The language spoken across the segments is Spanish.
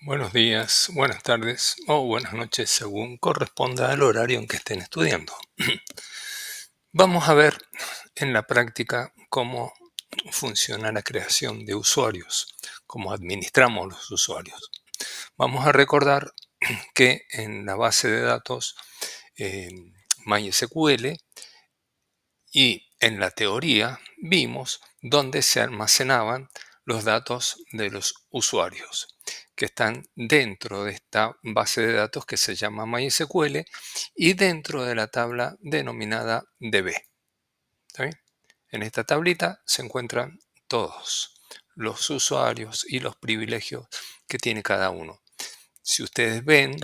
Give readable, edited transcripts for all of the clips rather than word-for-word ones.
Buenos días, buenas tardes o buenas noches según corresponda al horario en que estén estudiando. Vamos a ver en la práctica cómo funciona la creación de usuarios, cómo administramos los usuarios. Vamos a recordar que en la base de datos eh, MySQL y en la teoría vimos dónde se almacenaban los datos de los usuarios que están dentro de esta base de datos que se llama MySQL y dentro de la tabla denominada DB. ¿Está bien? En esta tablita se encuentran todos los usuarios y los privilegios que tiene cada uno. Si ustedes ven,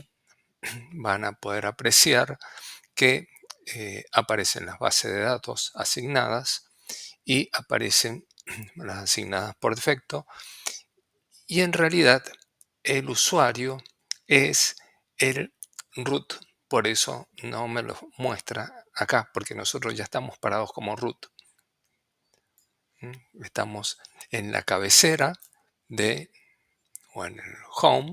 van a poder apreciar que aparecen las bases de datos asignadas y aparecen las asignadas por defecto, y en realidad el usuario es el root. Por eso no me lo muestra acá, porque nosotros ya estamos parados como root. Estamos en la cabecera de, o en el home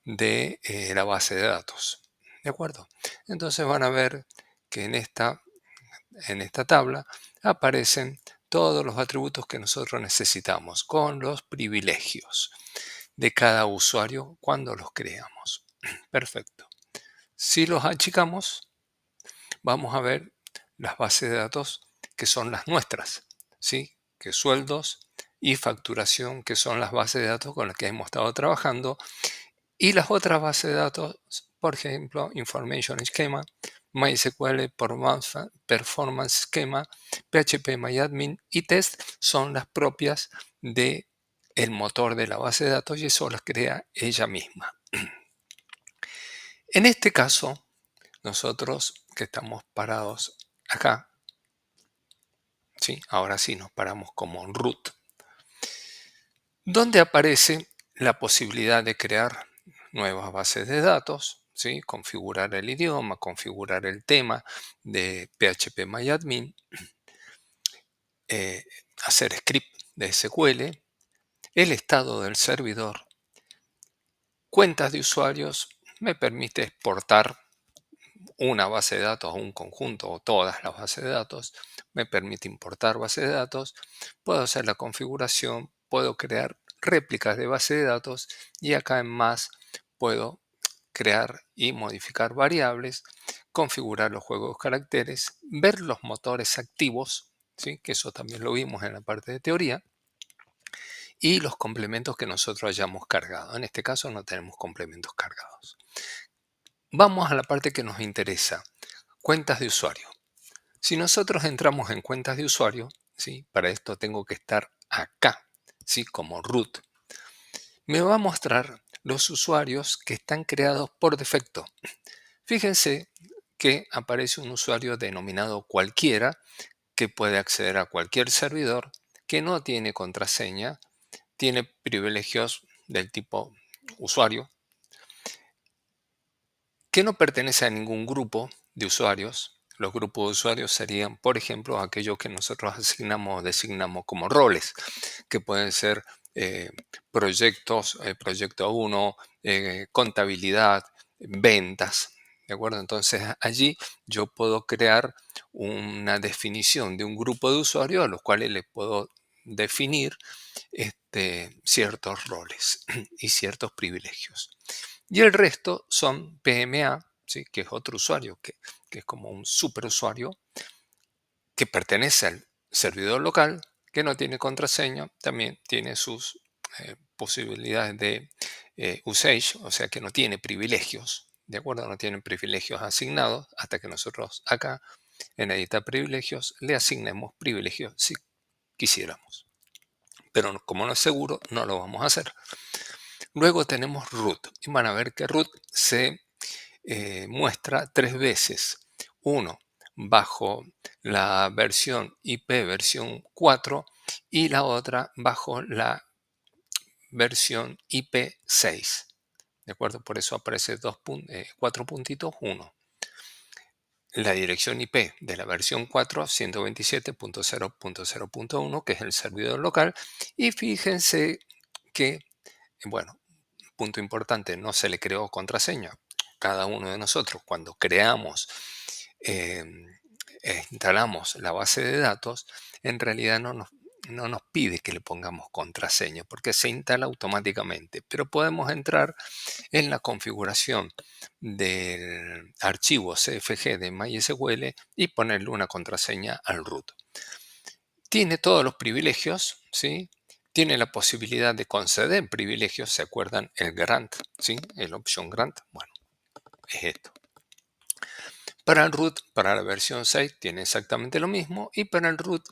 de la base de datos. ¿De acuerdo? Entonces van a ver que en esta tabla aparecen todos los atributos que nosotros necesitamos con los privilegios de cada usuario cuando los creamos. Perfecto. Si los achicamos, vamos a ver las bases de datos que son las nuestras, ¿sí? Que sueldos y facturación, que son las bases de datos con las que hemos estado trabajando, y las otras bases de datos, por ejemplo, Information Schema, MySQL Performance Schema, PHP MyAdmin y Test son las propias de el motor de la base de datos y eso las crea ella misma. En este caso, nosotros que estamos parados acá, ¿sí? Ahora sí nos paramos como root, donde aparece la posibilidad de crear nuevas bases de datos, ¿sí? Configurar el idioma, configurar el tema de PHP MyAdmin, eh, hacer script de SQL, el estado del servidor, cuentas de usuarios, me permite exportar una base de datos a un conjunto o todas las bases de datos, me permite importar bases de datos, puedo hacer la configuración, puedo crear réplicas de base de datos y acá en más puedo crear y modificar variables, configurar los juegos de caracteres, ver los motores activos, ¿sí? Que eso también lo vimos en la parte de teoría, y los complementos que nosotros hayamos cargado. En este caso no tenemos complementos cargados. Vamos a la parte que nos interesa, cuentas de usuario. Si nosotros entramos en cuentas de usuario, ¿sí? Para esto tengo que estar acá, ¿sí? Como root. Me va a mostrar los usuarios que están creados por defecto. Fíjense que aparece un usuario denominado cualquiera que puede acceder a cualquier servidor, que no tiene contraseña, tiene privilegios del tipo usuario, que no pertenece a ningún grupo de usuarios. Los grupos de usuarios serían, por ejemplo, aquellos que nosotros designamos como roles, que pueden ser eh, proyectos, proyecto 1, contabilidad, ventas. ¿De acuerdo? Entonces allí yo puedo crear una definición de un grupo de usuarios a los cuales les puedo definir ciertos roles y ciertos privilegios. Y el resto son PMA, ¿sí? Que es otro usuario, que es como un superusuario, que pertenece al servidor local, que no tiene contraseña, también tiene sus posibilidades de usage, o sea que no tiene privilegios, ¿de acuerdo? No tienen privilegios asignados hasta que nosotros acá en editar privilegios le asignemos privilegios si quisiéramos. Pero como no es seguro, no lo vamos a hacer. Luego tenemos root y van a ver que root se muestra tres veces. Uno bajo la versión IP versión 4 y la otra bajo la versión IP 6. ¿De acuerdo? Por eso aparece 4 puntitos, 1. La dirección IP de la versión 4, 127.0.0.1, que es el servidor local. Y fíjense que, bueno, punto importante, no se le creó contraseña. Cada uno de nosotros, cuando creamos, em, instalamos la base de datos, en realidad no nos pide que le pongamos contraseña, porque se instala automáticamente. Pero podemos entrar en la configuración del archivo CFG de MySQL y ponerle una contraseña al root. Tiene todos los privilegios, ¿sí? Tiene la posibilidad de conceder privilegios, ¿se acuerdan? El grant, ¿sí? El option grant, bueno, es esto. Para el root, para la versión 6, tiene exactamente lo mismo. Y para el root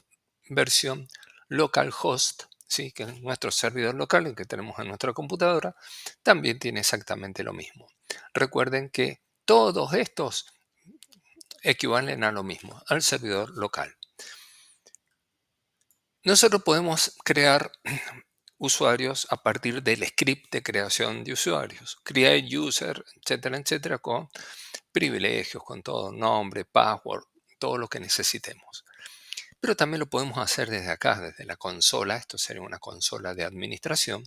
versión localhost, ¿sí? Que es nuestro servidor local, el que tenemos en nuestra computadora, también tiene exactamente lo mismo. Recuerden que todos estos equivalen a lo mismo, al servidor local. Nosotros podemos crear usuarios a partir del script de creación de usuarios, create user, etcétera, etcétera, con privilegios, con todo, nombre, password, todo lo que necesitemos. Pero también lo podemos hacer desde acá, desde la consola. Esto sería una consola de administración,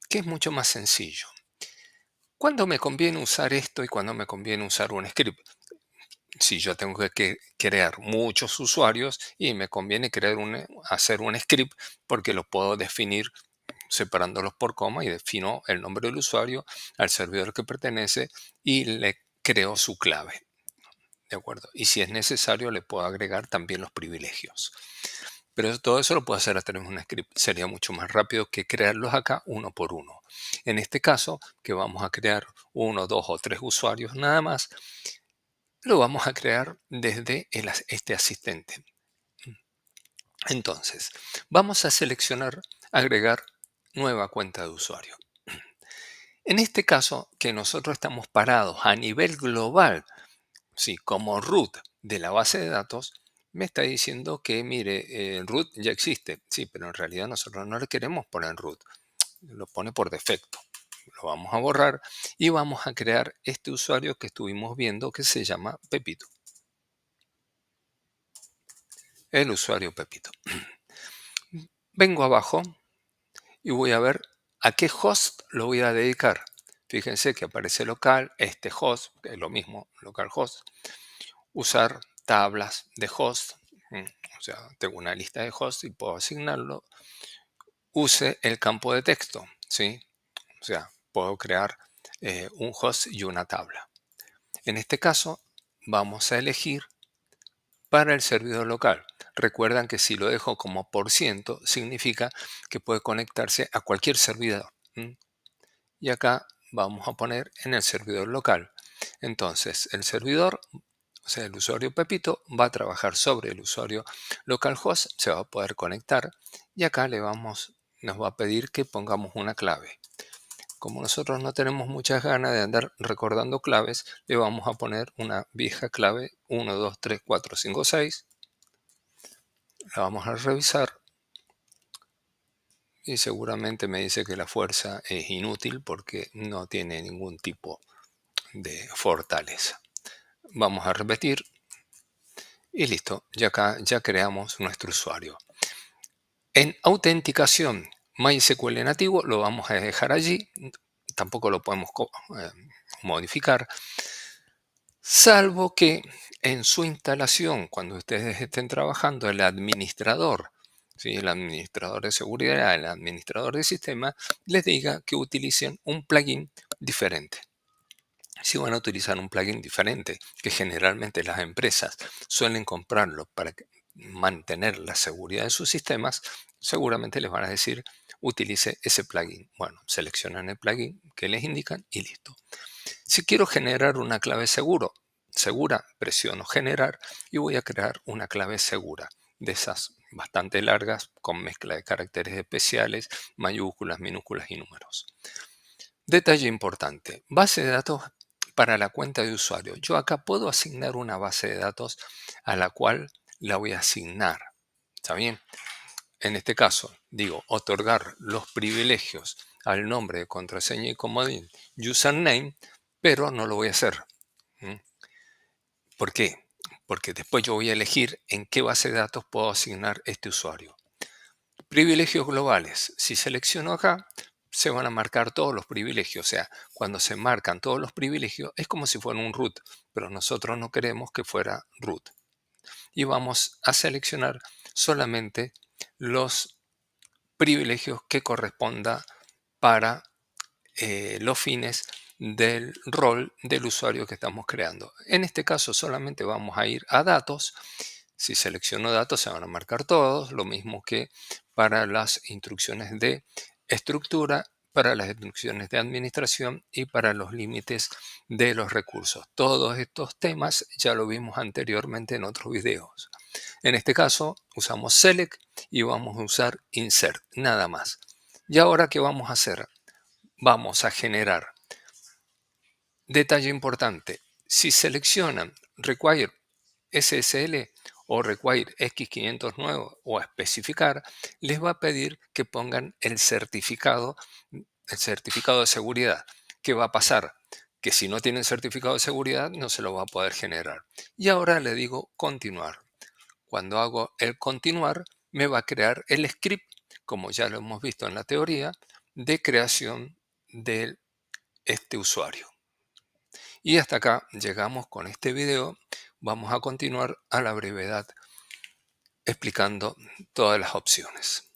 que es mucho más sencillo. ¿Cuándo me conviene usar esto y cuándo me conviene usar un script? Si yo tengo que crear muchos usuarios y me conviene hacer un script porque lo puedo definir separándolos por coma y defino el nombre del usuario, al servidor que pertenece y le creo su clave. ¿De acuerdo? Y si es necesario, le puedo agregar también los privilegios. Pero todo eso lo puedo hacer a través de un script. Sería mucho más rápido que crearlos acá uno por uno. En este caso, que vamos a crear uno, dos o tres usuarios nada más, lo vamos a crear desde este asistente. Entonces, vamos a seleccionar agregar nueva cuenta de usuario. En este caso, que nosotros estamos parados a nivel global, sí, como root de la base de datos, me está diciendo que, mire, el root ya existe. Sí, pero en realidad nosotros no le queremos poner root. Lo pone por defecto. Lo vamos a borrar y vamos a crear este usuario que estuvimos viendo que se llama Pepito. El usuario Pepito. Vengo abajo y voy a ver a qué host lo voy a dedicar. Fíjense que aparece local, este host, que es lo mismo, localhost. Usar tablas de host. O sea, tengo una lista de hosts y puedo asignarlo. Use el campo de texto, ¿sí? O sea, puedo crear un host y una tabla. En este caso, vamos a elegir para el servidor local. Recuerdan que si lo dejo como por ciento, significa que puede conectarse a cualquier servidor. Y acá vamos a poner en el servidor local. Entonces, el servidor, o sea, el usuario Pepito, va a trabajar sobre el usuario localhost, se va a poder conectar y acá nos va a pedir que pongamos una clave. Como nosotros no tenemos muchas ganas de andar recordando claves, le vamos a poner una vieja clave 1, 2, 3, 4, 5, 6. La vamos a revisar y seguramente me dice que la fuerza es inútil porque no tiene ningún tipo de fortaleza. Vamos a repetir y listo, ya acá ya creamos nuestro usuario. En autenticación MySQL nativo lo vamos a dejar allí, tampoco lo podemos modificar, salvo que en su instalación, cuando ustedes estén trabajando, el administrador, ¿sí? El administrador de seguridad, el administrador de sistema, les diga que utilicen un plugin diferente. Si van a utilizar un plugin diferente, que generalmente las empresas suelen comprarlo para mantener la seguridad de sus sistemas, seguramente les van a decir utilice ese plugin. Bueno, seleccionan el plugin que les indican y listo. Si quiero generar una clave segura, presiono generar y voy a crear una clave segura de esas bastante largas con mezcla de caracteres especiales, mayúsculas, minúsculas y números. Detalle importante, base de datos para la cuenta de usuario. Yo acá puedo asignar una base de datos a la cual la voy a asignar. ¿Está bien? En este caso, digo, otorgar los privilegios al nombre de contraseña y comodín username, pero no lo voy a hacer. ¿Por qué? Porque después yo voy a elegir en qué base de datos puedo asignar este usuario. Privilegios globales. Si selecciono acá, se van a marcar todos los privilegios. O sea, cuando se marcan todos los privilegios es como si fuera un root, pero nosotros no queremos que fuera root. Y vamos a seleccionar solamente los privilegios que corresponda para los fines del rol del usuario que estamos creando. En este caso solamente vamos a ir a datos. Si selecciono datos se van a marcar todos, lo mismo que para las instrucciones de estructura, para las instrucciones de administración y para los límites de los recursos. Todos estos temas ya lo vimos anteriormente en otros videos. En este caso usamos select y vamos a usar insert, nada más. ¿Y ahora qué vamos a hacer? Vamos a generar. Detalle importante, si seleccionan Require SSL o Require X509 o especificar, les va a pedir que pongan el certificado de seguridad. ¿Qué va a pasar? Que si no tienen certificado de seguridad no se lo va a poder generar. Y ahora le digo continuar. Cuando hago el continuar, me va a crear el script, como ya lo hemos visto en la teoría, de creación de este usuario. Y hasta acá llegamos con este video. Vamos a continuar a la brevedad explicando todas las opciones.